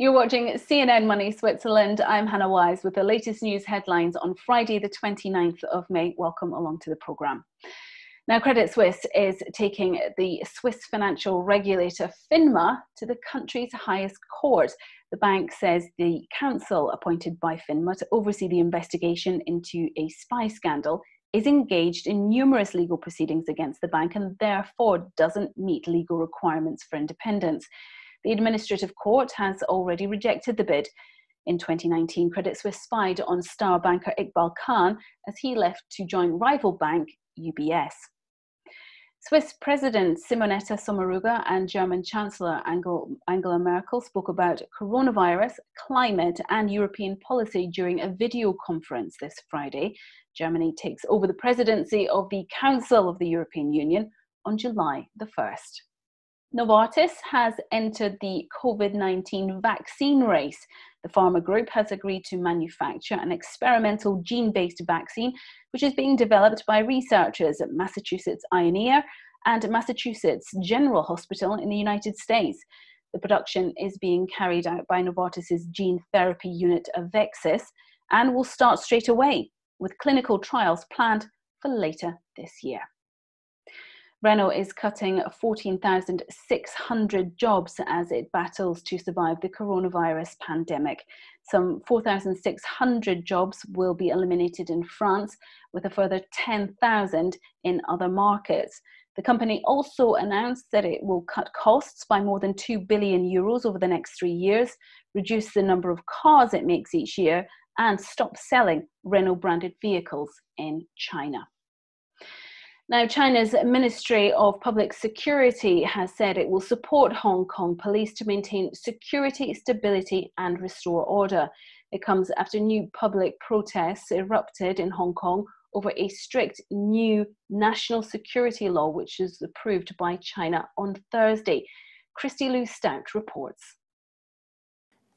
You're watching CNN Money Switzerland. I'm Hannah Wise with the latest news headlines on Friday, the 29th of May. Welcome along to the programme. Now, Credit Suisse is taking the Swiss financial regulator FINMA to the country's highest court. The bank says the council appointed by FINMA to oversee the investigation into a spy scandal is engaged in numerous legal proceedings against the bank and therefore doesn't meet legal requirements for independence. The administrative court has already rejected the bid. In 2019, Credit Suisse spied on star banker Iqbal Khan as he left to join rival bank UBS. Swiss President Simonetta Sommaruga and German Chancellor Angela Merkel spoke about coronavirus, climate and European policy during a video conference this Friday. Germany takes over the presidency of the Council of the European Union on July the 1st. Novartis has entered the COVID-19 vaccine race. The pharma group has agreed to manufacture an experimental gene-based vaccine, which is being developed by researchers at Massachusetts Eye and Ear and Massachusetts General Hospital in the United States. The production is being carried out by Novartis's gene therapy unit Avexis and will start straight away, with clinical trials planned for later this year. Renault is cutting 14,600 jobs as it battles to survive the coronavirus pandemic. Some 4,600 jobs will be eliminated in France, with a further 10,000 in other markets. The company also announced that it will cut costs by more than 2 billion euros over the next 3 years, reduce the number of cars it makes each year, and stop selling Renault-branded vehicles in China. Now, China's Ministry of Public Security has said it will support Hong Kong police to maintain security, stability and restore order. It comes after new public protests erupted in Hong Kong over a strict new national security law which was approved by China on Thursday. Christy Lou Stout reports.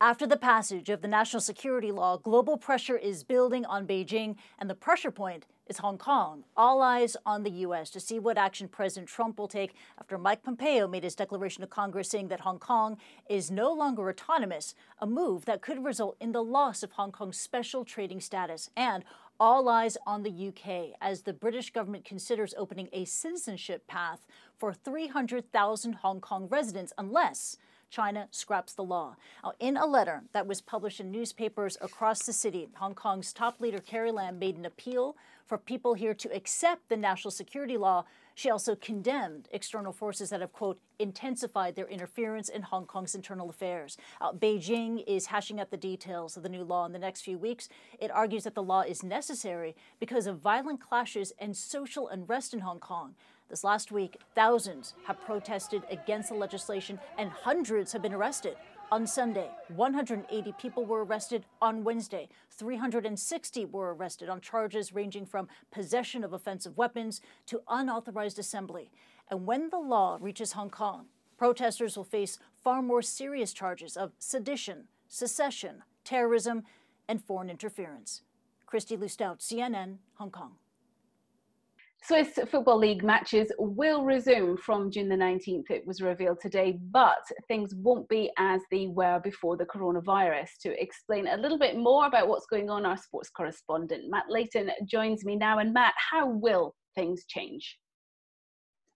After the passage of the national security law, global pressure is building on Beijing, and the pressure point is Hong Kong. All eyes on the U.S. to see what action President Trump will take after Mike Pompeo made his declaration to Congress saying that Hong Kong is no longer autonomous, a move that could result in the loss of Hong Kong's special trading status. And all eyes on the UK as the British government considers opening a citizenship path for 300,000 Hong Kong residents unless China scraps the law. Now, in a letter that was published in newspapers across the city, Hong Kong's top leader Carrie Lam made an appeal for people here to accept the national security law. She also condemned external forces that have, quote, intensified their interference in Hong Kong's internal affairs. Beijing is hashing out the details of the new law in the next few weeks. It argues that the law is necessary because of violent clashes and social unrest in Hong Kong. This last week, thousands have protested against the legislation and hundreds have been arrested. On Sunday, 180 people were arrested. On Wednesday, 360 were arrested on charges ranging from possession of offensive weapons to unauthorized assembly. And when the law reaches Hong Kong, protesters will face far more serious charges of sedition, secession, terrorism, and foreign interference. Christy Lou Stout, CNN, Hong Kong. Swiss Football League matches will resume from June the 19th, it was revealed today, but things won't be as they were before the coronavirus. To explain a little bit more about what's going on, our sports correspondent Matt Layton joins me now. And Matt, how will things change?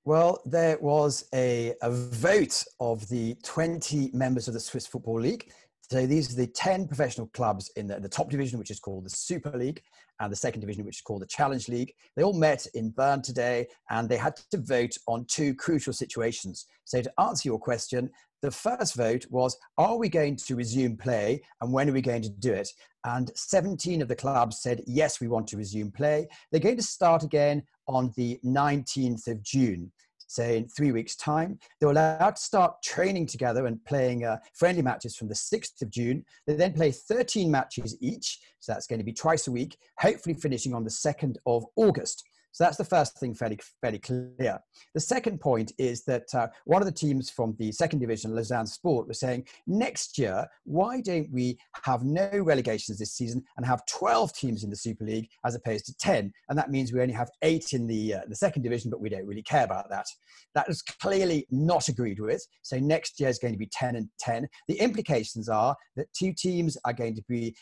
Well, there was a vote of the 20 members of the Swiss Football League. So these are the 10 professional clubs in the top division, which is called the Super League, and the second division, which is called the Challenge League. They all met in Bern today, and they had to vote on two crucial situations. So to answer your question, the first vote was, are we going to resume play, and when are we going to do it? And 17 of the clubs said, yes, we want to resume play. They're going to start again on the 19th of June. So in 3 weeks' time. They were allowed to start training together and playing friendly matches from the 6th of June. They then play 13 matches each, so that's going to be twice a week, hopefully finishing on the 2nd of August. So that's the first thing fairly clear. The second point is that one of the teams from the second division, Lausanne Sport, was saying, next year, why don't we have no relegations this season and have 12 teams in the Super League as opposed to 10? And that means we only have 8 in the second division, but we don't really care about that. That was clearly not agreed with. So next year is going to be 10 and 10. The implications are that 2 teams are going to be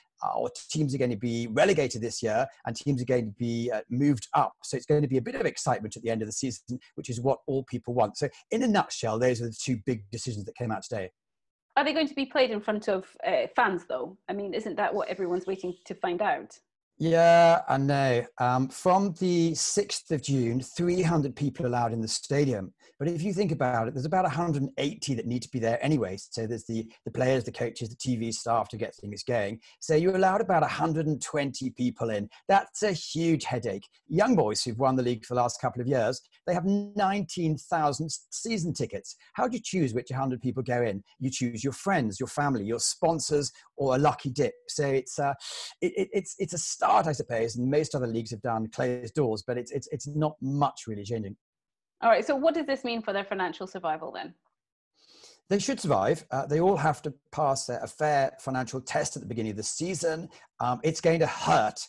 relegated this year, and teams are going to be moved up. So it's going to be a bit of excitement at the end of the season, which is what all people want. So in a nutshell, those are the 2 big decisions that came out today. Are they going to be played in front of fans, though? I mean, isn't that what everyone's waiting to find out? Yeah, I know. From the 6th of June, 300 people allowed in the stadium. But if you think about it, there's about 180 that need to be there anyway. So there's the players, the coaches, the TV staff to get things going. So you're allowed about 120 people in. That's a huge headache. Young boys who've won the league for the last couple of years, they have 19,000 season tickets. How do you choose which 100 people go in? You choose your friends, your family, your sponsors, or a lucky dip. So it's a start, I suppose, and most other leagues have done closed doors, but it's not much really changing. All right, so what does this mean for their financial survival then? They should survive. They all have to pass a fair financial test at the beginning of the season. It's going to hurt.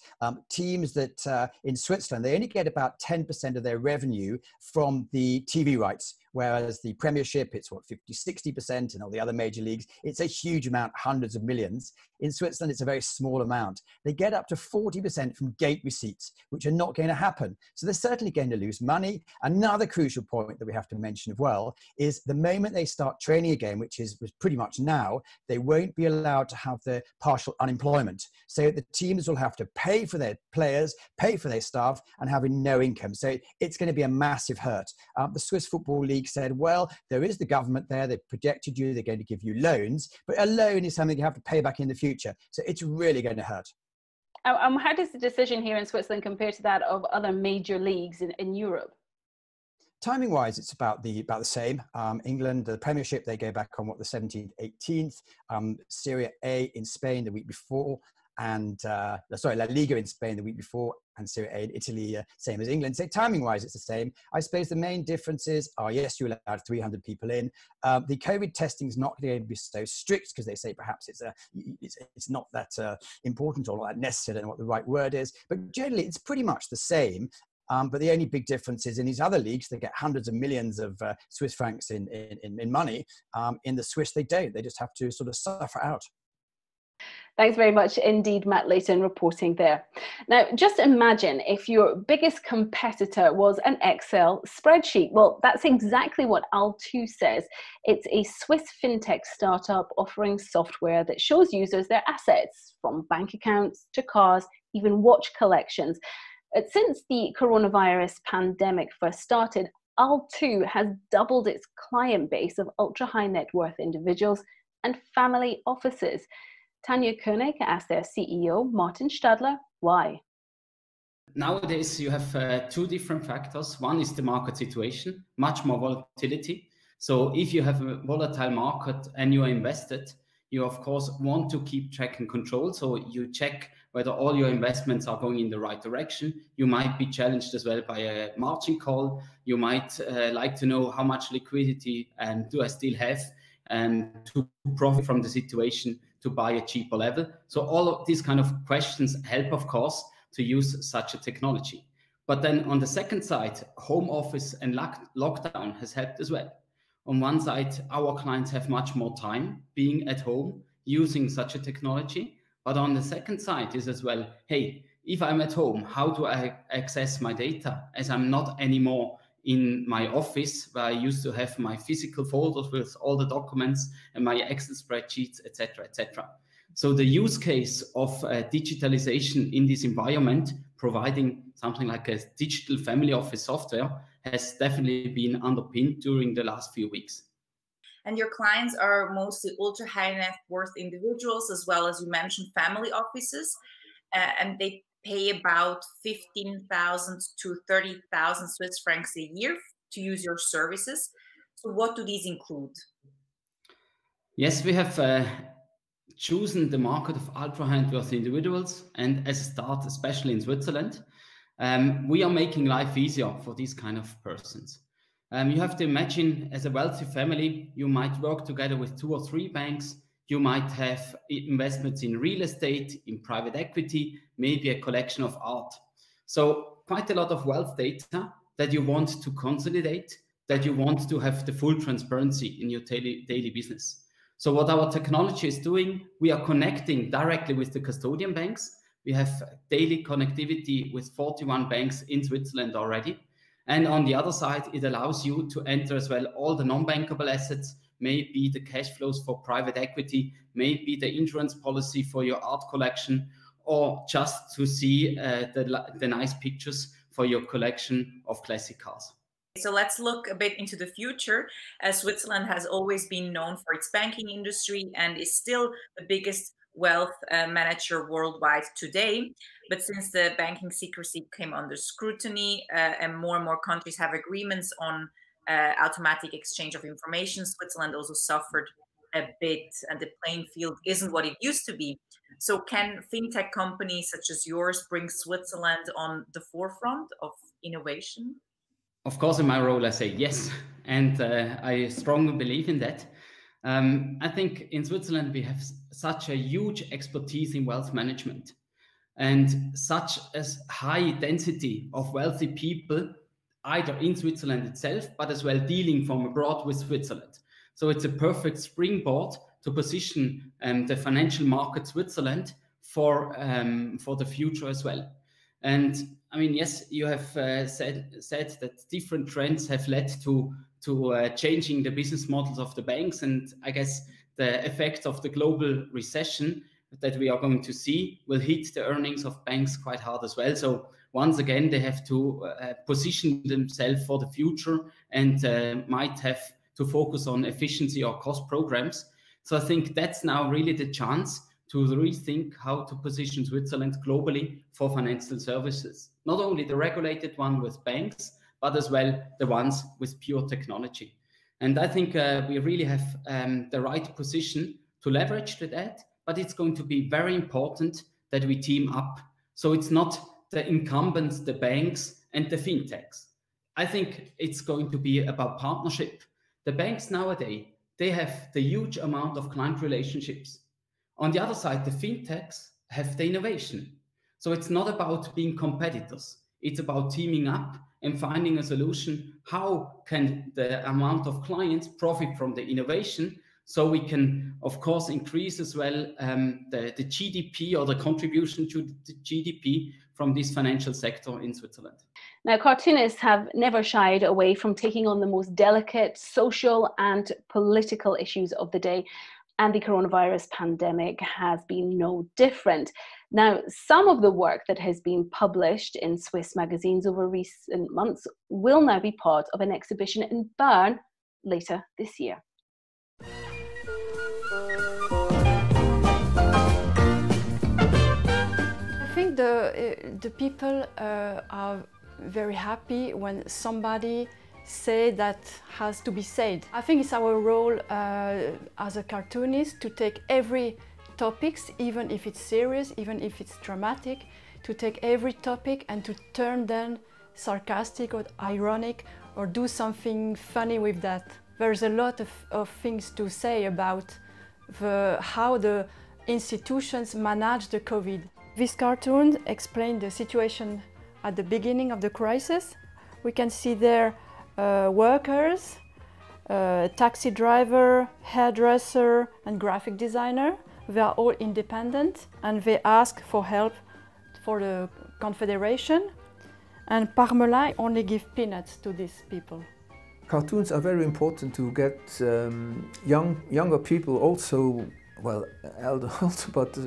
Teams that in Switzerland, they only get about 10% of their revenue from the TV rights, whereas the Premiership, it's 50-60%, and all the other major leagues, it's a huge amount, hundreds of millions. In Switzerland, it's a very small amount. They get up to 40% from gate receipts, which are not going to happen. So they're certainly going to lose money. Another crucial point that we have to mention as well is the moment they start training again, which was pretty much now, they won't be allowed to have the partial unemployment. So the teams will have to pay for their players, pay for their staff, and having no income. So it's going to be a massive hurt. The Swiss Football League said, well, there is the government there. They've projected you. They're going to give you loans. But a loan is something you have to pay back in the future. So it's really going to hurt. How does the decision here in Switzerland compare to that of other major leagues in Europe? Timing-wise, it's about the same. England, the Premiership, they go back on the 17th, 18th. Serie A in Spain the week before, and La Liga in Spain the week before, and Serie A in Italy, same as England. So timing-wise, it's the same. I suppose the main differences are, yes, you allowed 300 people in. The COVID testing is not going to be so strict because they say perhaps it's not that important or not that necessary. I don't know what the right word is, but generally it's pretty much the same. But the only big difference is in these other leagues, they get hundreds of millions of Swiss francs in money. In the Swiss, they don't. They just have to sort of suffer out. Thanks very much indeed, Matt Layton, reporting there. Now, just imagine if your biggest competitor was an Excel spreadsheet. Well, that's exactly what Altoo says. It's a Swiss fintech startup offering software that shows users their assets, from bank accounts to cars, even watch collections. Since the coronavirus pandemic first started, Altoo has doubled its client base of ultra-high net worth individuals and family offices. Tanya Koenig asked their CEO, Martin Stadler, why? Nowadays, you have 2 different factors. One is the market situation, much more volatility. So if you have a volatile market and you are invested, you of course want to keep track and control. So you check whether all your investments are going in the right direction. You might be challenged as well by a margin call. You might like to know how much liquidity do I still have to profit from the situation to buy a cheaper level. So all of these kind of questions help, of course, to use such a technology. But then on the second side, home office and lockdown has helped as well. On one side, our clients have much more time being at home using such a technology. But on the second side is as well, hey, if I'm at home, how do I access my data as I'm not anymore in my office where I used to have my physical folders with all the documents and my Excel spreadsheets, etc., etc. So the use case of digitalization in this environment, providing something like a digital family office software, has definitely been underpinned during the last few weeks. And your clients are mostly ultra high net worth individuals, as well as you mentioned family offices, and they pay about 15,000 to 30,000 Swiss francs a year to use your services. So what do these include? Yes, we have chosen the market of ultra high net worth individuals, and as a start, especially in Switzerland. we are making life easier for these kind of persons. You have to imagine, as a wealthy family, you might work together with 2 or 3 banks. You might have investments in real estate, in private equity, maybe a collection of art. So quite a lot of wealth data that you want to consolidate, that you want to have the full transparency in your daily business. So what our technology is doing, we are connecting directly with the custodian banks. We have daily connectivity with 41 banks in Switzerland already. And on the other side, it allows you to enter as well all the non-bankable assets, maybe the cash flows for private equity, maybe the insurance policy for your art collection, or just to see the nice pictures for your collection of classic cars. So let's look a bit into the future. Switzerland has always been known for its banking industry and is still the biggest wealth manager worldwide today. But since the banking secrecy came under scrutiny and more countries have agreements on automatic exchange of information, Switzerland also suffered a bit, and the playing field isn't what it used to be. So can fintech companies such as yours bring Switzerland on the forefront of innovation? Of course, in my role, I say yes, and I strongly believe in that. I think in Switzerland, we have such a huge expertise in wealth management and such a high density of wealthy people, either in Switzerland itself, but as well dealing from abroad with Switzerland. So it's a perfect springboard to position the financial market Switzerland for the future as well. And I mean, yes, you have said that different trends have led to changing the business models of the banks, and I guess the effect of the global recession that we are going to see will hit the earnings of banks quite hard as well. So once again, they have to position themselves for the future and might have to focus on efficiency or cost programs. So I think that's now really the chance to rethink how to position Switzerland globally for financial services. Not only the regulated one with banks, but as well the ones with pure technology. And I think we really have the right position to leverage that, but it's going to be very important that we team up. So it's not the incumbents, the banks and the fintechs. I think it's going to be about partnership. The banks nowadays, they have the huge amount of client relationships. On the other side, the fintechs have the innovation. So it's not about being competitors. It's about teaming up and finding a solution. How can the amount of clients profit from the innovation? So we can, of course, increase as well the GDP or the contribution to the GDP from this financial sector in Switzerland. Now, cartoonists have never shied away from taking on the most delicate social and political issues of the day. And the coronavirus pandemic has been no different. Now, some of the work that has been published in Swiss magazines over recent months will now be part of an exhibition in Bern later this year. I think the people are very happy when somebody say that has to be said. I think it's our role as a cartoonist to take every topics, even if it's serious, even if it's dramatic, to take every topic and to turn them sarcastic or ironic or do something funny with that. There's a lot of things to say about how the institutions manage the COVID. This cartoon explains the situation at the beginning of the crisis. We can see there workers, taxi driver, hairdresser and graphic designer. They are all independent and they ask for help for the Confederation, and Parmelin only give peanuts to these people. Cartoons are very important to get younger people also, well, elder also, but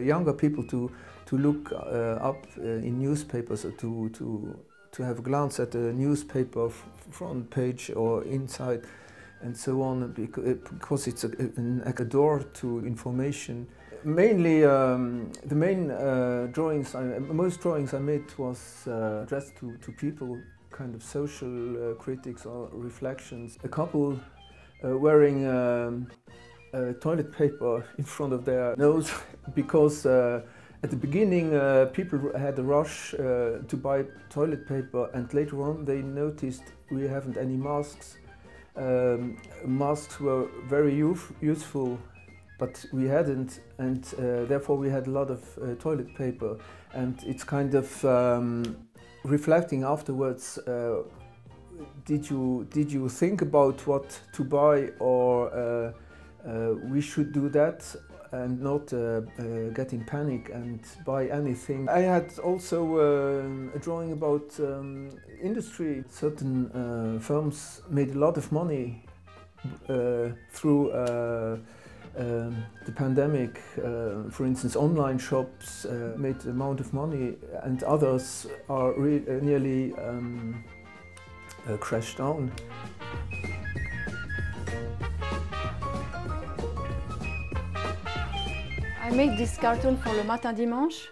younger people to look up in newspapers, to have a glance at the newspaper front page or inside and so on, because it's a door to information. Mainly, the main most drawings I made was addressed to people, kind of social critics or reflections. A couple wearing toilet paper in front of their nose because At the beginning, people had a rush to buy toilet paper, and later on they noticed we haven't any masks. Masks were very useful, but we hadn't, and therefore we had a lot of toilet paper. And it's kind of reflecting afterwards. Did you think about what to buy, or we should do that and not get in panic and buy anything? I had also a drawing about industry. Certain firms made a lot of money through the pandemic. For instance, online shops made an amount of money, and others are nearly crashed down. I made this cartoon for Le Matin Dimanche.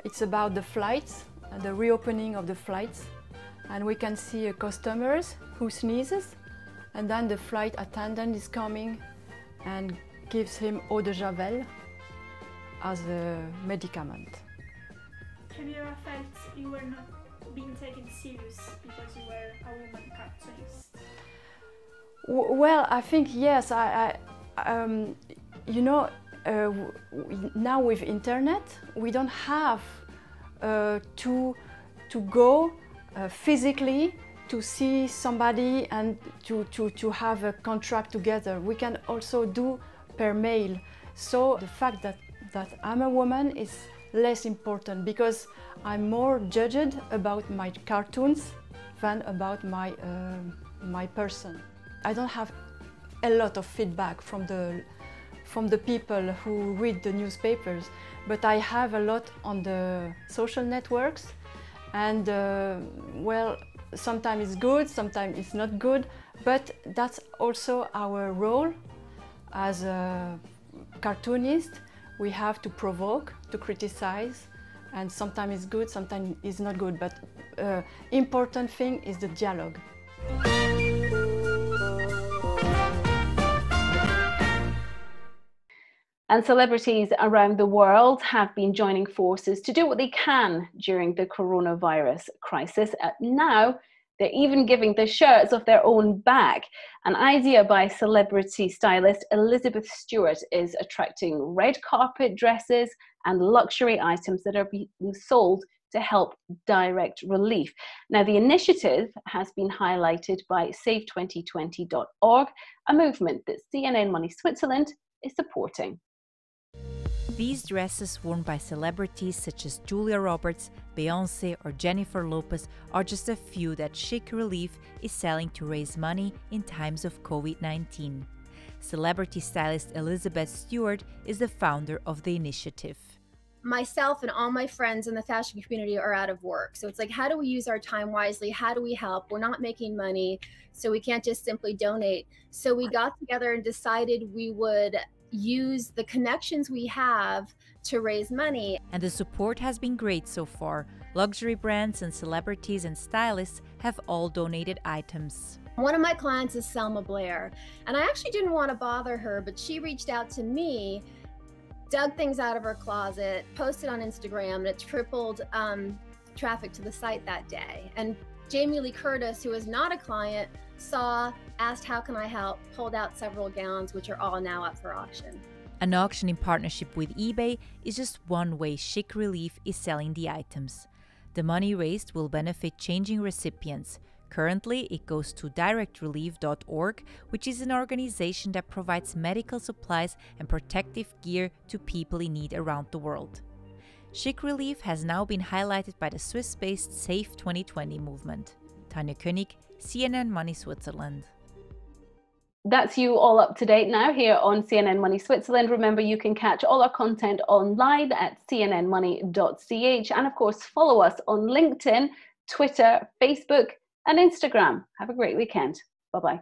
It's about the flights, the reopening of the flights. And we can see customers who sneezes, and then the flight attendant is coming and gives him eau de javel as a medicament. Have you ever felt you were not being taken serious because you were a woman cartoonist? Well, I think yes. You know, now with internet, we don't have to go physically to see somebody and to have a contract together. We can also do per mail. So the fact that I'm a woman is less important, because I'm more judged about my cartoons than about my person. I don't have a lot of feedback from the people who read the newspapers, but I have a lot on the social networks, and well, sometimes it's good, sometimes it's not good, but that's also our role as a cartoonist. We have to provoke, to criticize, and sometimes it's good, sometimes it's not good, but important thing is the dialogue. And celebrities around the world have been joining forces to do what they can during the coronavirus crisis. Now, they're even giving the shirts off their own back. An idea by celebrity stylist Elizabeth Stewart is attracting red carpet dresses and luxury items that are being sold to help direct relief. Now, the initiative has been highlighted by save2020.org, a movement that CNN Money Switzerland is supporting. These dresses worn by celebrities such as Julia Roberts, Beyoncé or Jennifer Lopez are just a few that Chic Relief is selling to raise money in times of COVID-19. Celebrity stylist Elizabeth Stewart is the founder of the initiative. Myself and all my friends in the fashion community are out of work. So it's like, how do we use our time wisely? How do we help? We're not making money, so we can't just simply donate. So we got together and decided we would use the connections we have to raise money. And the support has been great so far. Luxury brands and celebrities and stylists have all donated items. One of my clients is Selma Blair, and I actually didn't want to bother her, but she reached out to me, dug things out of her closet, posted on Instagram, and it tripled traffic to the site that day. And Jamie Lee Curtis, who is not a client, saw, asked how can I help, pulled out several gowns, which are all now up for auction. An auction in partnership with eBay is just one way Chic Relief is selling the items. The money raised will benefit changing recipients. Currently, it goes to directrelief.org, which is an organization that provides medical supplies and protective gear to people in need around the world. Chic Relief has now been highlighted by the Swiss-based Save 2020 movement. Tanja König, CNN Money Switzerland. That's you all up to date now here on CNN Money Switzerland. Remember, you can catch all our content online at cnnmoney.ch, and of course follow us on LinkedIn, Twitter, Facebook and Instagram. Have a great weekend. Bye-bye.